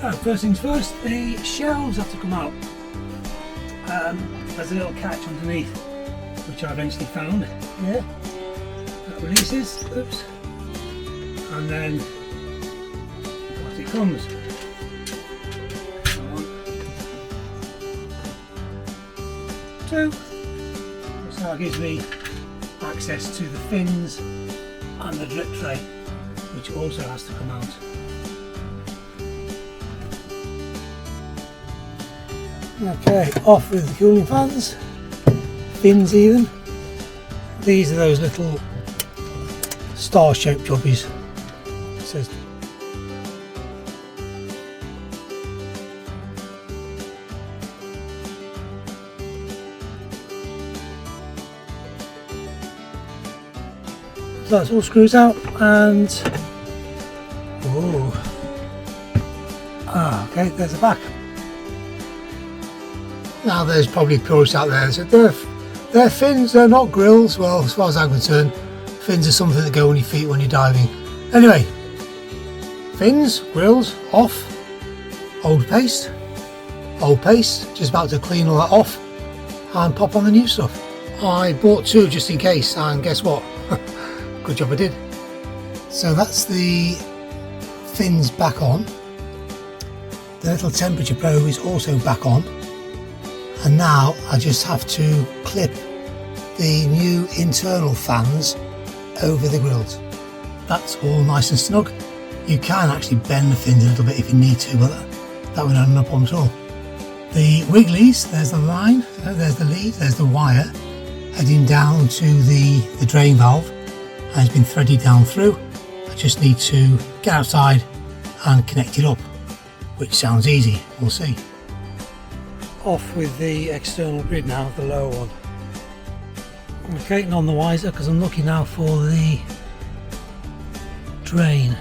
First things first, the shelves have to come out. There's a little catch underneath, which I eventually found here. That releases, oops, and then out it comes. One, two. So that gives me access to the fins and the drip tray, which also has to come out. Okay, off with the cooling fans, fins even. These are those little star-shaped jobbies. It says so that's all screws out and okay, there's the back. Now there's probably purists out there that said they're fins, they're not grills. Well, as far as I'm concerned, fins are something that go on your feet when you're diving. Anyway, fins, grills, off. Old paste, just about to clean all that off and pop on the new stuff. I bought two just in case, and guess what? Good job I did. So that's the fins back on. The little temperature probe is also back on. And now I just have to clip the new internal fans over the grills. That's all nice and snug. You can actually bend the fins a little bit if you need to, but that would have no problem at all. The wigglies, there's the line, there's the lead, there's the wire heading down to the drain valve, and it's been threaded down through. I just need to get outside and connect it up, which sounds easy, we'll see. Off with the external grid now, the lower one. Okay, none the wiser because I'm looking now for the drain.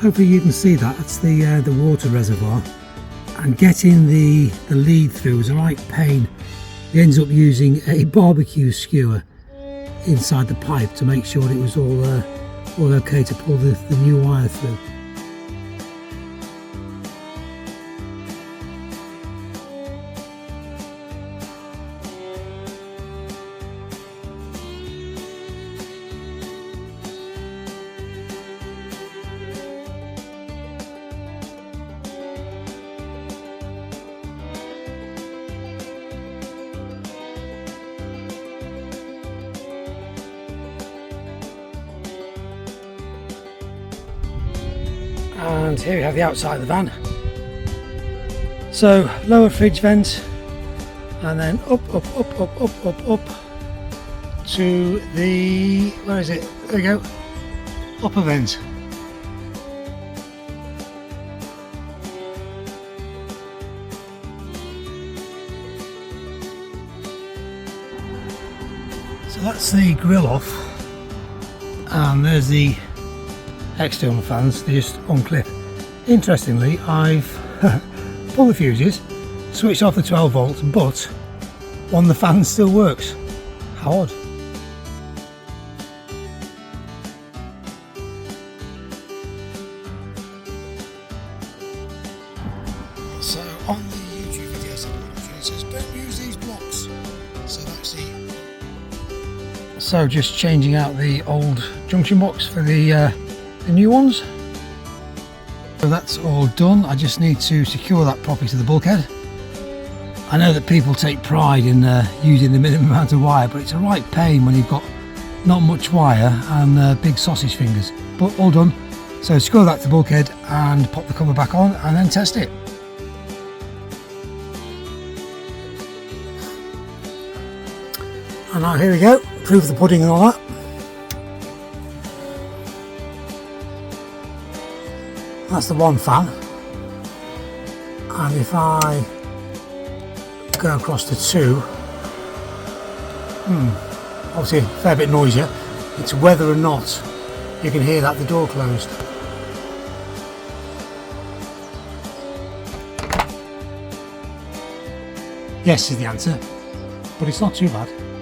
Hopefully you can see that, that's the water reservoir, and getting the lead through is a right pain. He ends up using a barbecue skewer inside the pipe to make sure it was all okay to pull the new wire through. And here we have the outside of the van. So lower fridge vent, and then up to the, where is it? There we go, upper vent. So that's the grill off, and there's the external fans. They just unclip. Interestingly, I've pulled the fuses, switched off the 12 volts, but one of the fans still works. How odd. So on the YouTube video it says don't use these blocks. So just changing out the old junction box for the new ones. So that's all done. I just need to secure that properly to the bulkhead. I know that people take pride in using the minimum amount of wire, but it's a right pain when you've got not much wire and big sausage fingers. But all done. So secure that to the bulkhead and pop the cover back on and then test it. And now here we go, proof of the pudding and all that. That's the one fan, and if I go across to two, obviously a fair bit noisier. It's whether or not you can hear that the door closed. Yes is the answer, but it's not too bad.